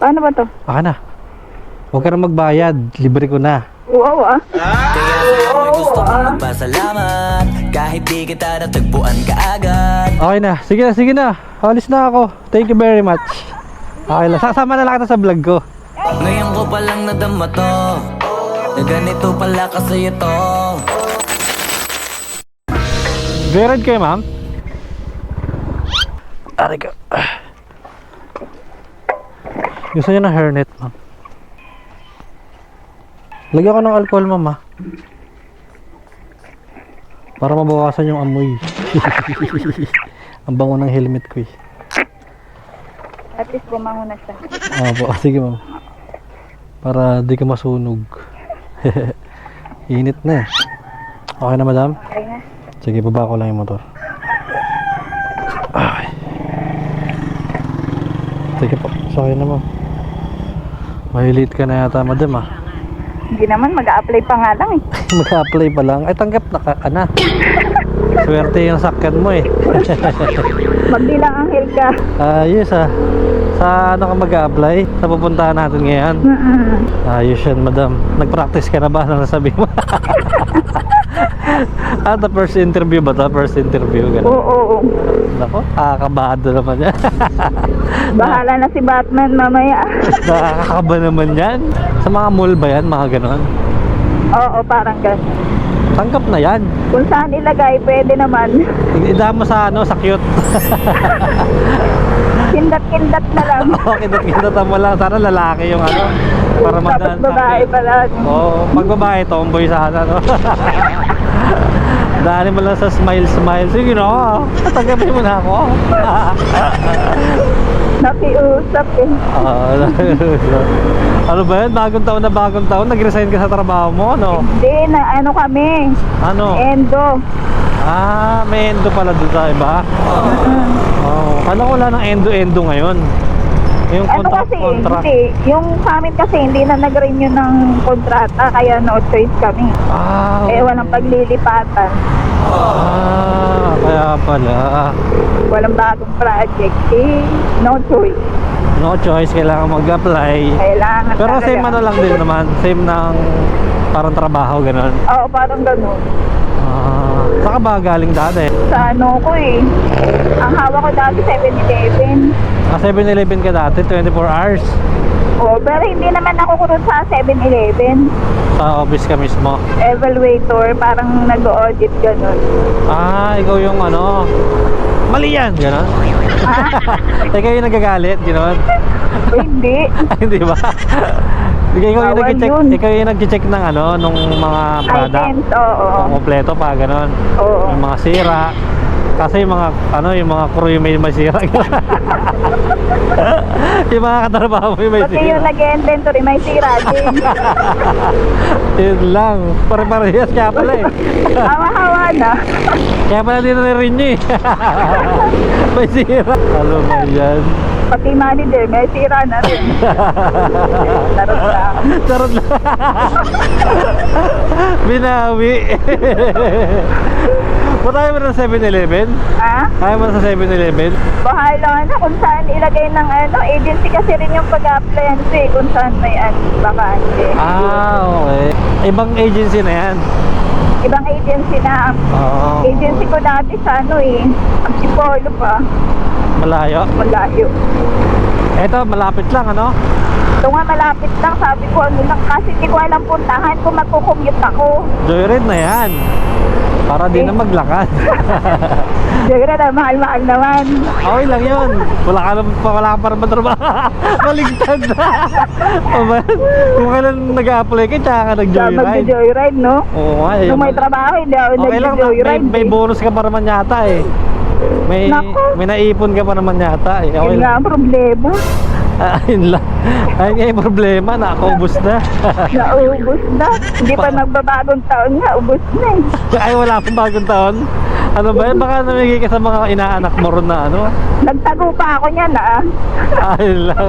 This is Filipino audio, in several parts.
Paano ba to? Baka na. Huwag ka na magbayad. Libre ko na. Wow ah. Kaya ako'y gusto kong magpasalamat kahit di kita natagpuan kaagad. Okay na. Sige na. Alis na ako. Thank you very much. Okay lang. Sasama na lang kita sa vlog ko. Ngayon ko palang nadama to, na ganito pala kasi ito. Vered kayo, ma'am? Aray ka. Gusto niyo ng hairnet, ma'am? Lagyan ko ng alcohol, ma'am, ha? Para mabawasan yung amoy. Ang bango ng helmet ko, eh. At least bumango na siya. Opo, sige, ma'am. Para di ka masunog. Init na, eh. Okay na, madam? Okay na. Sige, baba ko lang yung motor. Ay. Sige po, sorry na, ma'am. Mahilit ka na yata, madam, ah. Hindi naman, mag-a-apply pa nga lang eh. Mag-apply pa lang. Ay, tanggap na ka na. Swerte yung sakyan mo, eh. Magbilang anghel ka. Ayos, ah. Sa ano ka mag-apply? Sa pupuntahan natin ngayon? Ayos yan, madam. Nag-practice ka na ba? Ano nasabi mo? The first interview ba ito? First interview, gano'n? Oo. Nako, kakabado naman yan. Bahala na si Batman mamaya. Nakakaba naman yan. Sa mga mall ba yan? Mga gano'n? Oo, parang gano'n. Tanggap na yan. Kung saan ilagay, pwede naman. Idama sa ano, sa cute. Kindat-kindat na lang. Oo, kindat-kindatan mo lang. Sana lalaki yung ano. Para Tapos madaan. babae pala. Oo, pag babae, tomboy sana, no? Daanin mo lang sa smile. Sige, no? Tanggapin mo na ako. Nakiusap eh. Ano ba yan? Bagong taon? Nag-resign ka sa trabaho mo, no? Hindi, na ano kami. Ano? Endo. May endo pala doon sa iba? Oo. Ano wala ng endo ngayon? Yung Ano kasi, kontra. hindi. Yung sa amin kasi, hindi na nag-renew ng kontrata, kaya no choice kami. Walang paglilipatan. Kaya pala. Walang bagong project. No choice. No choice, kailangan mag-apply. Kailangan Pero talaga. same ano lang din naman. Same ng parang trabaho, gano'n. Oo, parang ganun. Saka ba galing dati? Sa ano ko eh. Ang hawak ko dati 7-Eleven. 7-Eleven ka dati, 24 hours. Oo, pero hindi naman ako kurot sa 7-Eleven. Sa office ka mismo. Evaluator, parang nag-audit ganun. Ikaw yung ano, mali yan, gano'n. Ikaw yung nagagalit, gano'n. Hindi. Hindi ba? Ikaw yung Bawal nag-check, yun. ikaw yung nag-check ng ano, nung mga product. Items, oo. Kompleto pa, gano'n. Oo. Yung mga sira. Kasi yung mga, yung mga crew yung may masira. Yung mga katrabaho mo yung may Pati yung sira. nag-inventory, may sira din. Yun lang. Pare-parehas kaya pala eh. Hawa-hawa na. Kaya pala din na rin nyo eh. May sira. Ano ba yan? Pati manager, may sira na rin. Tarot lang. Charot lang. Binawi. Patay mo na sa 7-Eleven? Ha? Kaya mo na sa 7-Eleven? Bahala na kung saan ilagay ng ano, agency kasi rin yung pag-applyan eh, kung saan may bakante. Okay. Ibang agency na yan. Ibang agency na. Oo. Agency ko dati sa ano eh, ang Sipolo pa, Malayo. malayo. Eto, malapit lang, ano? Ito nga malapit lang, sabi ko ano lang, kasi hindi ko alam puntahan kung magkukommute ako. Joyride na yan. Para di na maglakad. Siguro na, mahal-mahal naman. Okay lang yun. Wala ka pa naman trabaho. Maligtad na. Kung kailan nag-a-apply ka, tsaka ka nag-joyride. Mag-joyride, no? Oo nga. Nung may trabaho, hindi ako Okay lang, nag-joyride. may bonus ka pa naman yata eh. May Naku. naipon ka pa naman yata eh. Okay Yun nga lang. ang problema. Ayun lang. Ayun nga yung problema, nakaubos na. Naubos na. Hindi pa nagbabagong taon nga, ubos na eh. Ay, wala pang bagong taon. Ano ba yan? Baka namigay ka sa mga inaanak mo ron na ano? Nagtago pa ako niyan ah. Ayun lang.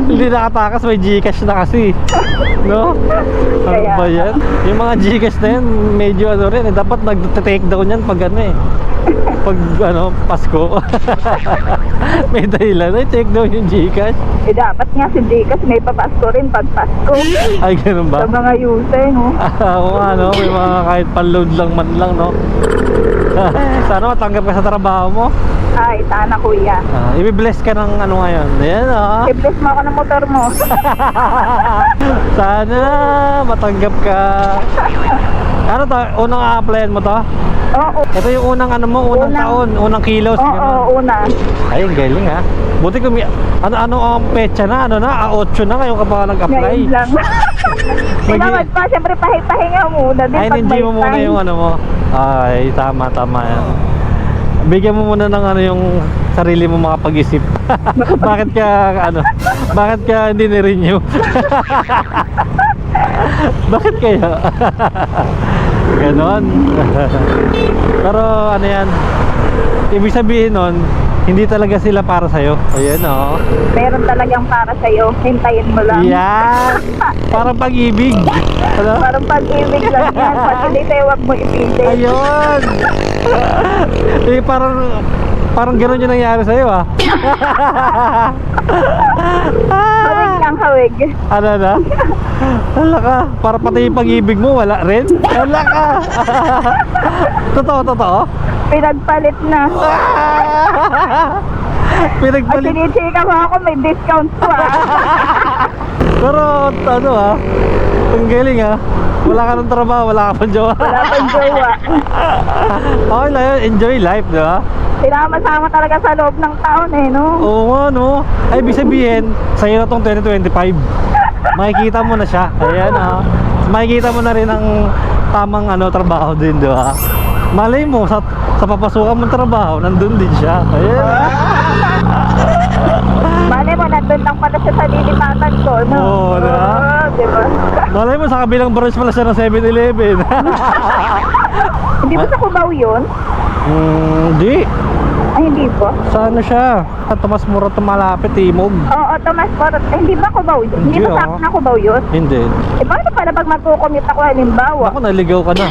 Hindi nakatakas, may Gcash na kasi. No? Ano Kaya ba yan? Yung mga Gcash na yan, medyo ano rin. Dapat nag-take down yan pag ano eh. pag ano, Pasko. May dahilan. Ay, take down yung Gcash. Eh dapat nga si Gcash may papasko rin pag Pasko. Ay, ganun ba? Sa mga user, no? Oo nga, no? May mga kahit pan-load lang man lang, no? Sana matanggap ka sa trabaho mo. Ay, sana kuya. I-bless ka ng ano ngayon. Ayan, oh. I-bless mo ako ng motor mo. Sana matanggap ka. Ano to? Unang a-applyan mo to? Oo. Ito yung unang ano mo, unang taon, unang kilos. Oo, ganun. una. Ay, ang galing ha. Buti kung ano ang petsa na, ano na, 8 na ngayon ka pa nag-apply. Ngayon lang. Tinawad pa, syempre pahinga muna din Ay, pag hindi may mo muna time. yung ano mo. Ay, tama yan. Bigyan mo muna ng ano yung sarili mo makapag-isip. Bakit ka ano? Bakit ka hindi ni-renew? Bakit kaya? Ganon. Pero ano yan? Ibig sabihin nun, hindi talaga sila para sa'yo. Ayan o. Meron talagang para sa'yo. Hintayin mo lang. Yan! Parang pag-ibig. Ano? Parang pag-ibig lang yan. Pag hindi sa'yo, wag mo ipili. Ayun! Eh, parang gano'n yung nangyari sa'yo ah. Hawig lang, hawig. Ano na? Wala ka. Para pati yung pag-ibig mo, wala rin. Wala ka. Totoo. Pinagpalit na. At Pinagpalit. sinichika mo ako, may discount pa. Pero ano ah, ang galing ah. Wala ka ng trabaho, wala ka pang jowa. Wala pang jowa. Okay lang yun, enjoy life, di ba? Sinama-sama talaga sa loob ng taon eh, no? Oo nga, no? Ay, ibig sabihin, sa'yo na tong 2025. Makikita mo na siya. Ayan, ah. Makikita mo na rin ang tamang ano, trabaho din, di ba? Malay mo, sa papasukan mong trabaho, nandun din siya. Ayan. Mali mo, nandun lang pala siya sa lilipatan ko, no? Oo, diba? Diba? Malay mo, sa kabilang branch pala siya ng 7-Eleven. Hindi ba sa Cubao yun? Hindi. Ay, hindi po. Sa ano siya? Sa Tomas Morato malapit, Timog. Oo, Tomas Porot. Eh, hindi ba Cubao yun? Hindi Hindi, ba sa ah. na Cubao yun? Hindi. Eh, paano pala pag magkukumute ako, halimbawa? Ako, naligaw ka na.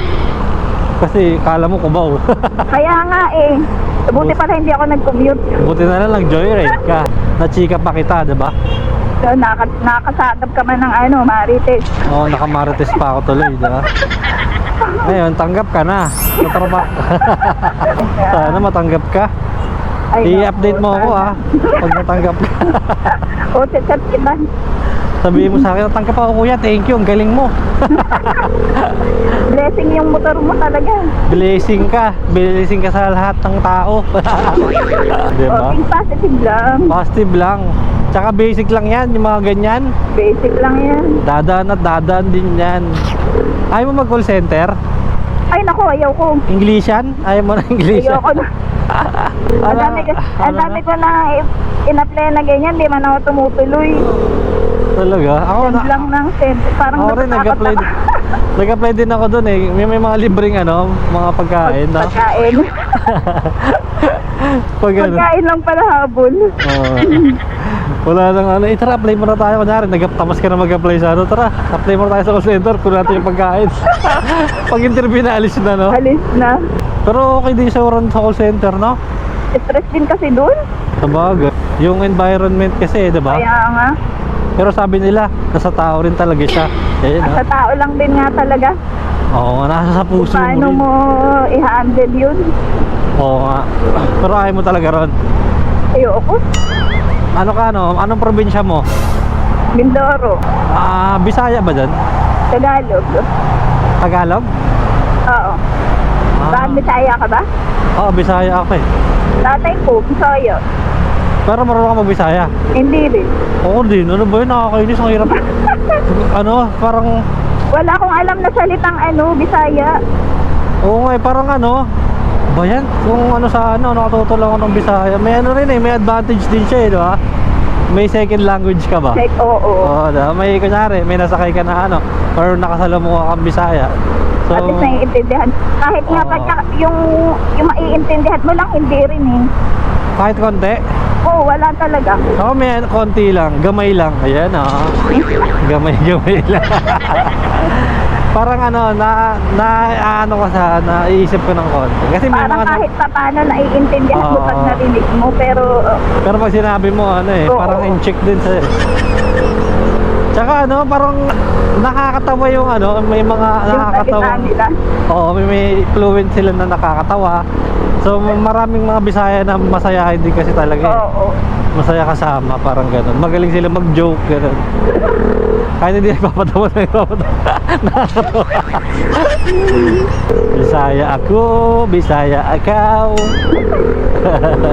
Kasi kala mo kubaw. Kaya nga eh. Buti pala hindi ako nag-commute. Buti na lang nag-joyride ka. Nachika pa kita, diba? So, nakasatap ka man ng ano, Marites. Oo, nakamarites pa ako tuloy, diba? Ngayon, tanggap ka na. Natraba. Sana matanggap ka. Ay, I-update mo ako ha. Pag natanggap ka. O, chat kita. Sabihin mo sa akin, natanggap ako kuya, thank you, ang galing mo. Blessing yung motor mo talaga. Blessing ka sa lahat ng tao. Diba? O, think positive lang. Positive lang. Tsaka basic lang yan, yung mga ganyan. Basic lang yan. Dadaan at dadaan din yan. Ayaw mo mag-call center? Ay, naku, ayaw ko. Englishan? Ayaw mo na Englishan? Ayoko na. Ang dami ko na in-apply na ganyan, di man ako tumutuloy. Talaga? Ako na. Send lang ng send. Parang Ako rin, natatakot ako. nag-apply din ako doon eh. May mga libreng ano, mga pagkain. No? Pagkain. Pag ano. Pagkain lang pala habol. Oo. Wala nang ano, tara, apply muna tayo. Kunyari, tapos ka na mag-apply sa ano, tara, apply muna tayo sa call center, kunin natin yung pagkain. Pag interview na, alis na, no? Alis na. Pero okay din siya rin sa call center, no? Stress din kasi dun. Sabagay. Yung environment kasi, diba? Kaya nga. Pero sabi nila, nasa tao rin talaga siya. Ayun, Sa tao lang din nga talaga. Oo, nasa sa puso Paano mo. mo i-handle yun? Oo nga. Pero ayaw mo talaga ron. Ayoko. Ano ka, no? Anong probinsya mo? Mindoro. Bisaya ba dyan? Tagalog. Tagalog? Oo. Bakit Bisaya ka ba? Oo, Bisaya ako eh. Tatay ko, Bisaya. Pero marunong ka mag-Bisaya? Hindi rin. Oo din, ano ba yun? Nakakainis, ang hirap. Ano, parang... Wala akong alam na salitang ano, Bisaya. Oo nga eh, parang ano... Ba yan? Kung ano sa ano, nakatuto lang ako ng Bisaya. May ano rin eh, may advantage din siya eh, di ba? May second language ka ba? Like, oo. Oo, diba? May kunyari, may nasakay ka na ano, or nakasalamuha kang Bisaya. So, At least naiintindihan. Kahit nga Oo. pagka, yung maiintindihan mo lang, hindi rin eh. kahit konti, Oo, wala talaga. ako may konti lang, gamay lang. Ayan ah. Gamay lang. parang ano, ano ko sa, naiisip ko ng konti. Kasi may Parang mga, kahit pa paano naiintindihan mo pag Oo. narinig mo, pero pero pag sinabi mo, ano eh, Oo. parang in-check din sa. Tsaka ano, parang nakakatawa yung ano, may mga yung nakakatawa. salita nila. Oo, may fluent sila na nakakatawa. So maraming mga Bisaya na masayahin din kasi talaga eh. Oo. Masaya kasama, parang gano'n. Magaling sila mag-joke, gano'n. Kahit hindi nagpapatawa na nakakatawa. Bisaya ako, Bisaya ikaw.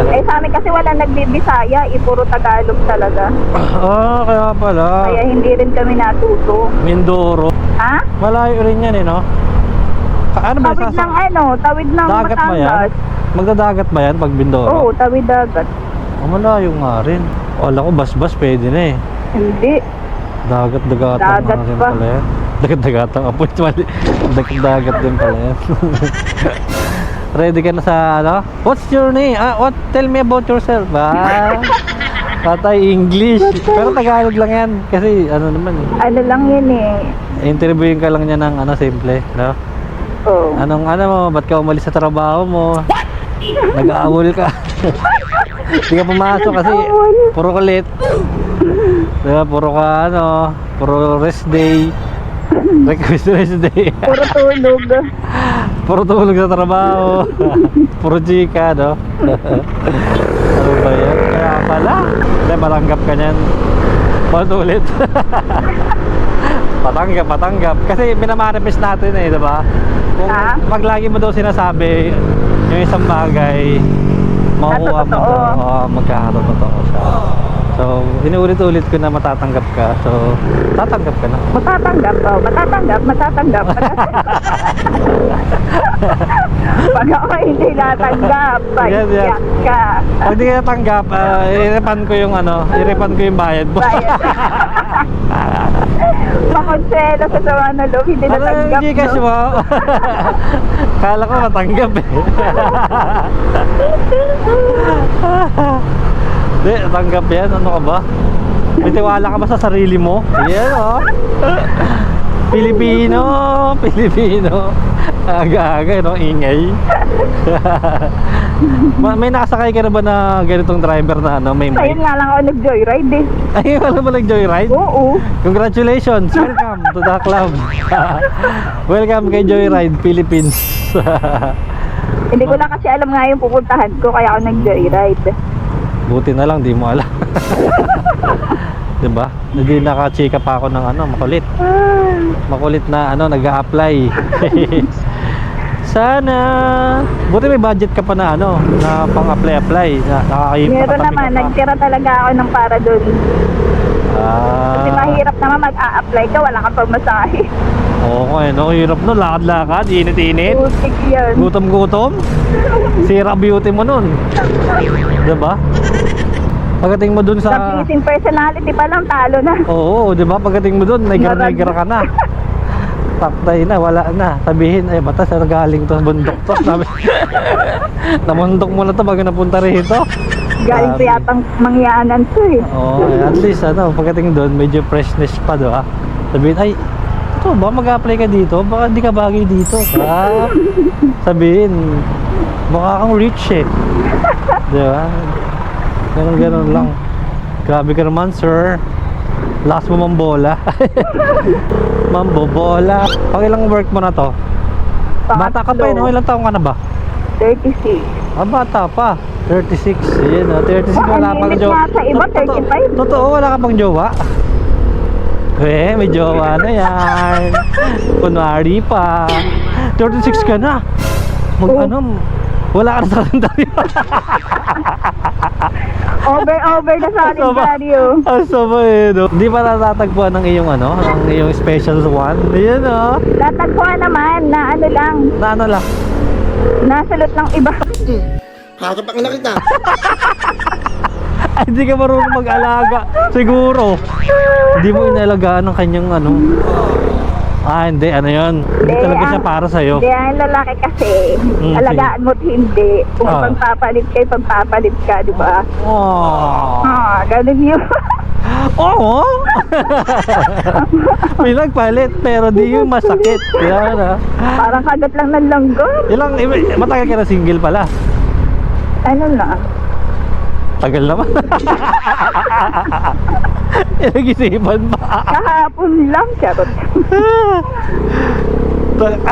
Eh sa amin kasi wala nagbibisaya, puro Tagalog talaga. Kaya pala. Kaya hindi rin kami natuto. Mindoro. Ha? Malayo rin yan eh, no? Ano ba? Tawid ng tawid ng Dagat ba yan? Batangas. Magdadagat ba yan pag Mindoro? Oo, tawid dagat. Malayo nga rin. Wala ko, bas-bas pwede na eh. Hindi. Dagat-dagatan Dagat na rin pa. pala yan. Dagat-dagatan. Apo, dagat din pala yan. Ready ka na sa ano? What's your name? Tell me about yourself. Patay English. Pero Tagalog lang yan. Kasi ano naman eh. Ano lang yun eh. Interviewin ka lang niya ng ano, simple. No? Oo. Anong ano mo? Ba't ka umalis sa trabaho mo? Nag-aawol ka. Hindi ka pumasok kasi puro kulit. Diba? Puro ka ano, puro rest day. Request rest day. Puro tulog. Puro tulog sa trabaho. Puro chika, no? Ano ba yan? Kaya pala. Hindi, matanggap ka niyan. Paulit. Patanggap. Kasi minamanifest natin eh, diba? Kung Ha? pag lagi mo daw sinasabi yung isang bagay, makukuha mo to. Totoo. Oo, magkakatotoo siya. So, inuulit-ulit ko na matatanggap ka. So, tatanggap ka na. Matatanggap. Pag ako hindi natanggap, Yes, yes. iyak ka. Pag di ka natanggap, iripan ko yung bayad mo. Bayad. Makonselo sa sama na loob, hindi Ano natanggap. yung Gcash mo? Kala ko matanggap eh. Hindi, tanggap yan. Ano ka ba? May tiwala ka ba sa sarili mo? Yan oh. Pilipino. Aga-aga, no? Ingay. May nakasakay ka na ba na ganitong driver na ano, may Ayun mic? nga lang ako nag-joyride eh. Ay, wala ba nag-joyride? Oo. Congratulations! Welcome to the club. Welcome kay Joyride Philippines. Hindi ko lang kasi alam nga yung pupuntahan ko, kaya ako nag-joyride. Buti na lang, di mo alam. Diba? Hindi nakachika pa ako ng ano, makulit. Makulit na ano, nag-a-apply. Sana. Buti may budget ka pa na ano, na pang-apply. Meron naman, nagtira talaga ako ng para doon. Kasi mahirap naman mag-a-apply ka, wala kang pagmasahe. Oo, no, hirap no, lakad-lakad, init-init. Putik yan. Gutom-gutom. Sira beauty mo nun. Diba? Pagdating mo dun sa... Nag-ising personality pa lang, talo na. Oo, diba? Pagdating mo dun, negra-negra ka na. Taktay na, wala na. Sabihin, ay bata, saan galing to? Bundok to. Sabi, namundok mo na to bago napunta rito. Galing Grabe. sa yatang mangyanan to eh. Oo, at least ano, pagdating dun, medyo freshness pa, diba? Sabihin, ay, ito ba, mag-apply ka dito? Baka di ka bagay dito. Sabihin, mukha kang rich eh. Diba? Ganon lang. Grabe ka naman, sir. Lakas mo mambola. Mambobola. Pag ilang work mo na to? Bata ka pa eh, no? Ilang taong ka na ba? 36. Bata pa. 36. Ayan, 36 wala Ang pang limit jowa. nga sa iba, 35. Totoo, wala ka pang jowa. May jowa na yan. Kunwari pa. 36 ka na. Ano, wala ka na sa kalendaryo. Over na sa kalendaryo. Asa ba eh, no? Di ba natatagpuan ng iyong ano? Ng iyong special one? Ayan, oh. Natagpuan naman na ano lang, Na ano lang? nasulot ng iba. Hatapak na kita. Ay, di ka marunong mag-alaga. Siguro. Hindi mo inalagaan ng kanyang ano. Hindi. Ano yun? Hindi talaga siya para sa'yo. Hindi, ang lalaki kasi, sige. alagaan mo't hindi. Kung Ah. pagpapalit ka, di ba? Oh. Ganun yun. Oo. May nagpalit pero di yung masakit. Yan ah. Parang kagat lang ng langgam. Matagal ka na single pala. Ano na? Tagal naman. Nag-isipan pa. Kahapon lang, charot.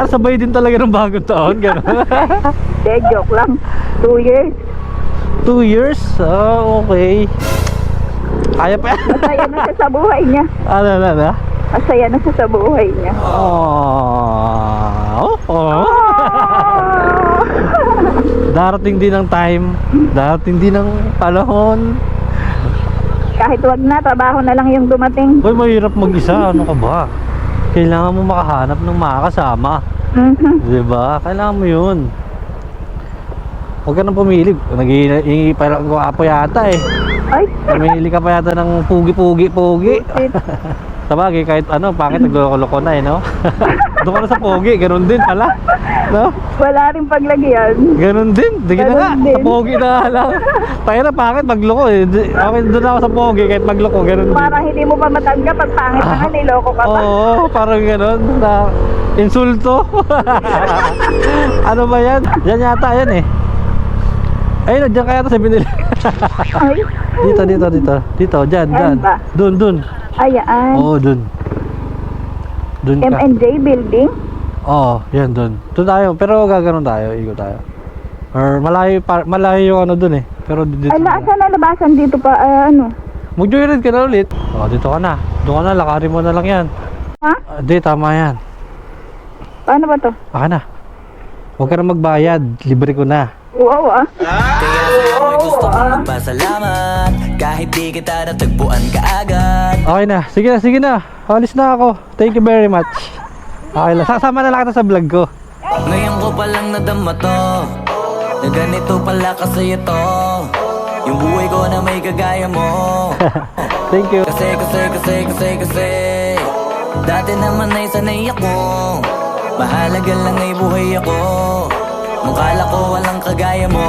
Sabay din talaga ng bagong taon. Gano'n. De, joke lang. 2 years. 2 years? Oh, okay. Kaya pa yan. Masaya na siya sa buhay niya. Ano? Masaya na siya sa buhay niya. Oh. Darating din ang time. Darating din ang panahon. Kahit wag na, trabaho na lang yung dumating. Uy, mahirap mag-isa. Ano ka ba? Kailangan mo makahanap ng makakasama. Diba? Kailangan mo yun. Huwag ka nang pumili. Nag-iingi pa lang ako yata eh. Ay, Pumili ka pa yata ng pugi. shit. Sabagay, kahit ano, bakit nagloko-loko na eh, no? Doon ka na sa pogi, ganun din pala. No? Wala rin paglagyan. Ganun din, di na nga, Ganun din. sa pogi na lang. Tayo na, bakit magloko eh? Okay, doon ako sa pogi, kahit magloko, ganun din. Parang hindi mo pa matanggap pag pangit na nga, niloko ka pa. Oo, parang ganun, na insulto. Ano ba yan? Yan yata, yan eh. Ayun, dyan kaya ito sa binili. Ay, Dito, dyan. Ayan ba? Doon. ayan. Oo, doon. Doon ka. M&J building? Oo, yan doon. Doon tayo, pero gaganon tayo, ikot tayo. Or malayo yung ano doon eh. Pero dito. Ay, saan na labasan dito pa, ano? Mag-joyride ka na ulit. Oh, dito ka na. Doon ka na, lakarin mo na lang yan. Ha? Di, tama yan. Paano ba to? Baka na. Huwag ka na magbayad, libre ko na. Wow, ah. Kaya sa'yo'y gusto kong magpasalamat kahit di kita natagpuan kaagad. Okay na, sige na. Alis na ako. Thank you very much. Okay lang, sasama na lang kita sa vlog ko. Ngayon ko palang nadama to, na ganito pala kasi ito, yung buhay ko na may kagaya mo. Thank you. Kasi dati naman ay sanay ako, mahalaga lang ay buhay ako. Nung kala ko walang kagaya mo,